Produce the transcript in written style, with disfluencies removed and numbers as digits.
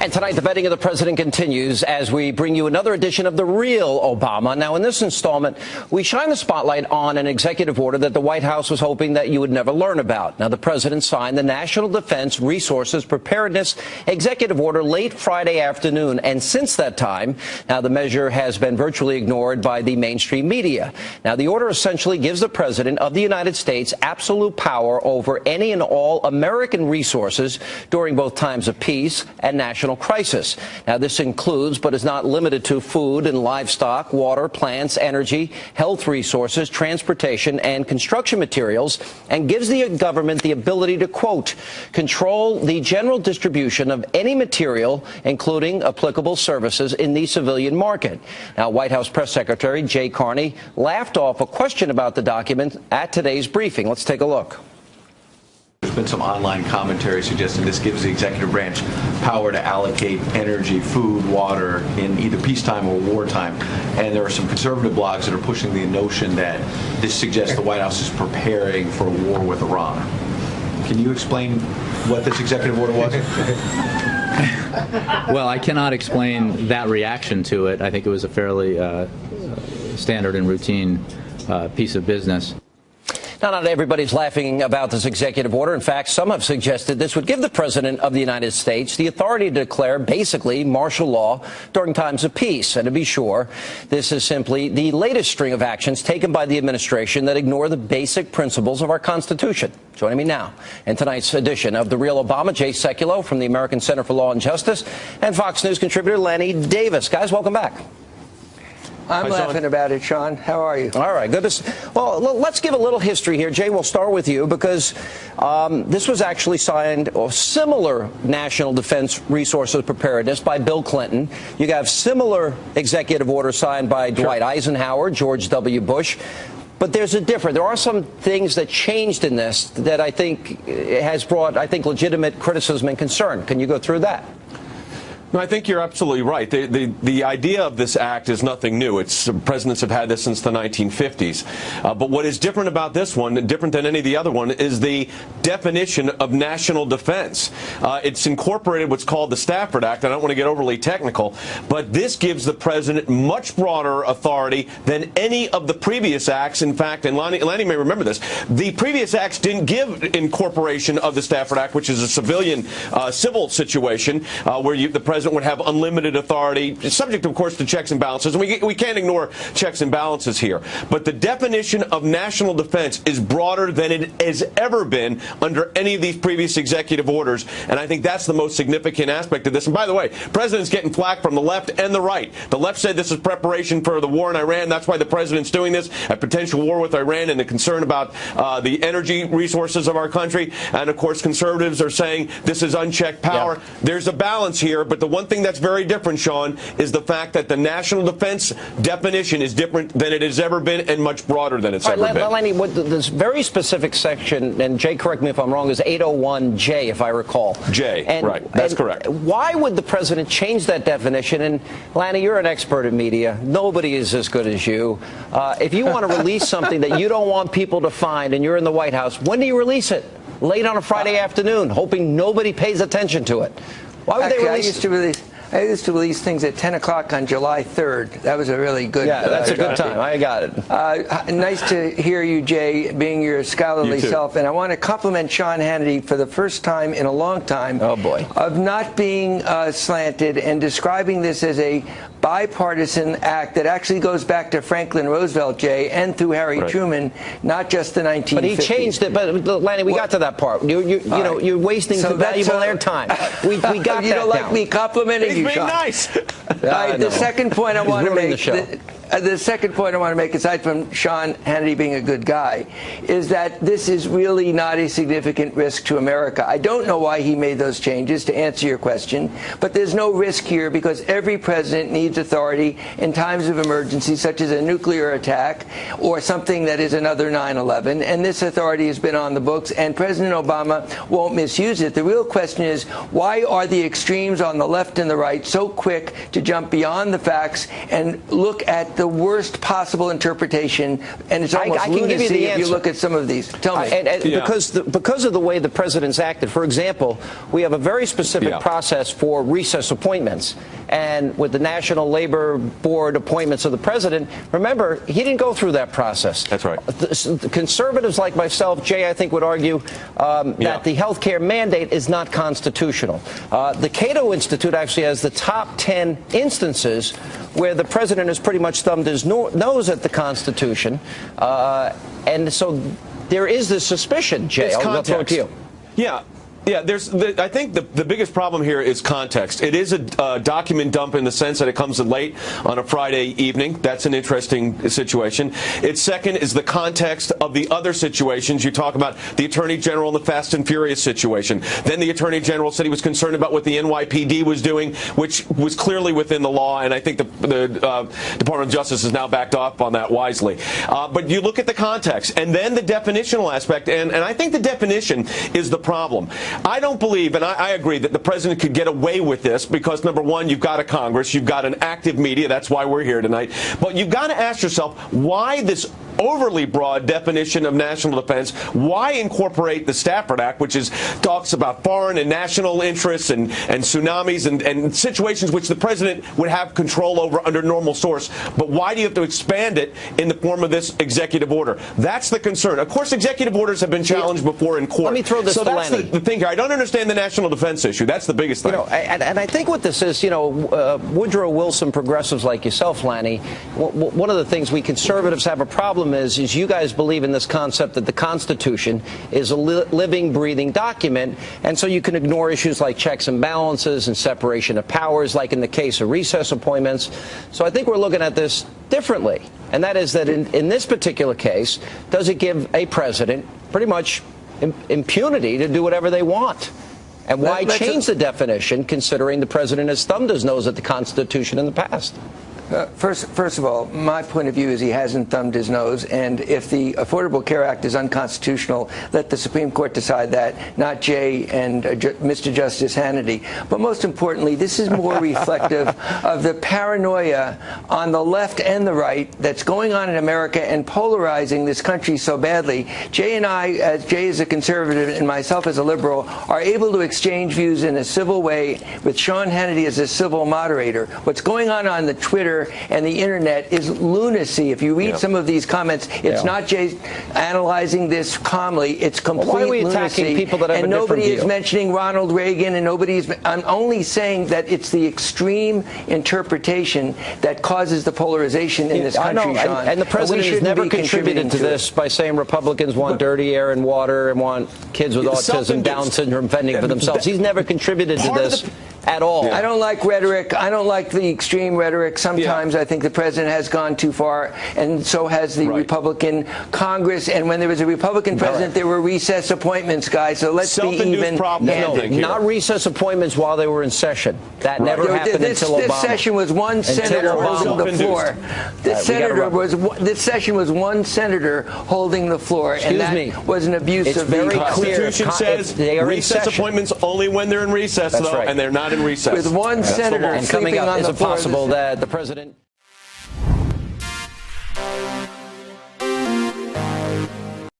And tonight, the betting of the president continues as we bring you another edition of The Real Obama. Now, in this installment, we shine the spotlight on an executive order that the White House was hoping that you would never learn about. Now, the president signed the National Defense Resources Preparedness Executive Order late Friday afternoon. And since that time, now the measure has been virtually ignored by the mainstream media. Now, the order essentially gives the president of the United States absolute power over any and all American resources during both times of peace and national crisis. Now, this includes, but is not limited to, food and livestock, water, plants, energy, health resources, transportation, and construction materials, and gives the government the ability to, quote, control the general distribution of any material, including applicable services, in the civilian market. Now, White House Press Secretary Jay Carney laughed off a question about the document at today's briefing. Let's take a look. There's been some online commentary suggesting this gives the executive branch power to allocate energy, food, water in either peacetime or wartime. And there are some conservative blogs that are pushing the notion that this suggests the White House is preparing for a war with Iran. Can you explain what this executive order was? Well, I cannot explain that reaction to it. I think it was a fairly standard and routine piece of business. Now, not everybody's laughing about this executive order. In fact, some have suggested this would give the president of the United States the authority to declare basically martial law during times of peace. And to be sure, this is simply the latest string of actions taken by the administration that ignore the basic principles of our Constitution. Joining me now in tonight's edition of The Real Obama, Jay Sekulow from the American Center for Law and Justice, and Fox News contributor Lanny Davis. Guys, welcome back. I'm laughing about it, Sean. How are you? All right, good. Well, let's give a little history here. Jay, we'll start with you because this was actually signed, or similar National Defense Resources Preparedness, by Bill Clinton. You have similar executive orders signed by Dwight Eisenhower, George W. Bush. But there's a difference. There are some things that changed in this that I think has brought, legitimate criticism and concern. Can you go through that? No, I think you're absolutely right. The idea of this act is nothing new. Presidents have had this since the 1950s. But what is different about this one, different than any of the other one, is the definition of national defense. It's incorporated what's called the Stafford Act. I don't want to get overly technical, but this gives the president much broader authority than any of the previous acts. In fact, and Lanny may remember this, the previous acts didn't give incorporation of the Stafford Act, which is a civilian civil situation where the president would have unlimited authority, subject, of course, to checks and balances. And we can't ignore checks and balances here. But the definition of national defense is broader than it has ever been under any of these previous executive orders. And I think that's the most significant aspect of this. And by the way, president's getting flack from the left and the right. The left said this is preparation for the war in Iran. That's why the president's doing this, a potential war with Iran, and the concern about the energy resources of our country. And, of course, conservatives are saying this is unchecked power. Yeah. There's a balance here, but the one thing that's very different, Sean, is the fact that the national defense definition is different than it has ever been and much broader than it's ever been. Lenny, this very specific section, and Jay, correct me if I'm wrong, is 801J, if I recall. J, right. That's correct. Why would the president change that definition? And, Lanny, you're an expert in media. Nobody is as good as you. If you want to release something that you don't want people to find and you're in the White House, when do you release it? Late on a Friday afternoon, hoping nobody pays attention to it. Why would they release? I used to release things at 10 o'clock on July 3rd. That was a really good. Yeah, that's a good time. I got it. Nice to hear you, Jay, being your scholarly self. And I want to compliment Sean Hannity for the first time in a long time. Oh, boy. Of not being slanted and describing this as a bipartisan act that actually goes back to Franklin Roosevelt, Jay, and through Harry Truman, not just the 1950s. But he changed it. But Lanny, we got to that part. You're wasting valuable airtime. We got that. You don't like me complimenting you, Sean. He's being nice. The second point I want to make. The second point I want to make, aside from Sean Hannity being a good guy, is that this is really not a significant risk to America. I don't know why he made those changes, to answer your question, but there's no risk here because every president needs authority in times of emergency, such as a nuclear attack or something that is another 9/11, and this authority has been on the books, and President Obama won't misuse it. The real question is, why are the extremes on the left and the right so quick to jump beyond the facts and look at the worst possible interpretation, and it's almost lunacy if you look at some of these. Tell me. Because of the way the president's acted, for example, we have a very specific process for recess appointments. And with the National Labor Board appointments of the president, remember, he didn't go through that process. That's right. The conservatives like myself, Jay, I think would argue that the health care mandate is not constitutional. The Cato Institute actually has the top 10 instances where the president has pretty much thumbed his nose at the Constitution. And so there is this suspicion, Jay. I'll throw it to you. Yeah. Yeah, I think the biggest problem here is context. It is a document dump in the sense that it comes late on a Friday evening. That's an interesting situation. Its second is the context of the other situations. You talk about the Attorney General and the Fast and Furious situation. Then the Attorney General said he was concerned about what the NYPD was doing, which was clearly within the law, and I think the Department of Justice has now backed off on that wisely. But you look at the context, and then the definitional aspect, and I think the definition is the problem. I don't believe, and I agree, that the president could get away with this because, number one, you've got a Congress, you've got an active media, that's why we're here tonight. But you've got to ask yourself, why this overly broad definition of national defense? Why incorporate the Stafford Act, which talks about foreign and national interests and tsunamis and situations which the president would have control over under normal source? But why do you have to expand it in the form of this executive order? That's the concern. Of course, executive orders have been challenged before in court. Let me throw this so to that's Lanny. The thing here. I don't understand the national defense issue. That's the biggest thing. And I think what this is, Woodrow Wilson progressives like yourself, Lanny, one of the things we conservatives have a problem is you guys believe in this concept that the Constitution is a living, breathing document, and so you can ignore issues like checks and balances and separation of powers, like in the case of recess appointments. So I think we're looking at this differently, and that is that in this particular case, does it give a president pretty much impunity to do whatever they want? And why change the definition, considering the president has thumbed his nose at the Constitution in the past? First of all, my point of view is he hasn't thumbed his nose, and if the Affordable Care Act is unconstitutional, let the Supreme Court decide that, not Jay and Mr. Justice Hannity. But most importantly, this is more reflective of the paranoia on the left and the right that's going on in America and polarizing this country so badly. Jay and I, as Jay is a conservative and myself as a liberal, are able to exchange views in a civil way with Sean Hannity as a civil moderator. What's going on the Twitter and the internet is lunacy. If you read some of these comments, it's not Jay analyzing this calmly. It's complete why are we lunacy. Attacking people that have and a nobody different is view? Mentioning Ronald Reagan, and I'm only saying that it's the extreme interpretation that causes the polarization in this country, Sean. And the president has never contributed to this by saying Republicans want dirty air and water and want kids with autism, Down syndrome fending for themselves. He's never contributed to this at all. I don't like rhetoric. I don't like the extreme rhetoric. Sometimes I think the president has gone too far, and so has the Republican Congress. And when there was a Republican president, there were recess appointments, guys. So let's be even. Not recess appointments while they were in session. That never happened until Obama. This session was one senator holding the floor. This session was one senator holding the floor, and that was an abuse of the Constitution. Says recess appointments only when they're in recess, though, and they're not in recess. With one senator and coming sleeping up, on is the it floor. possible that the president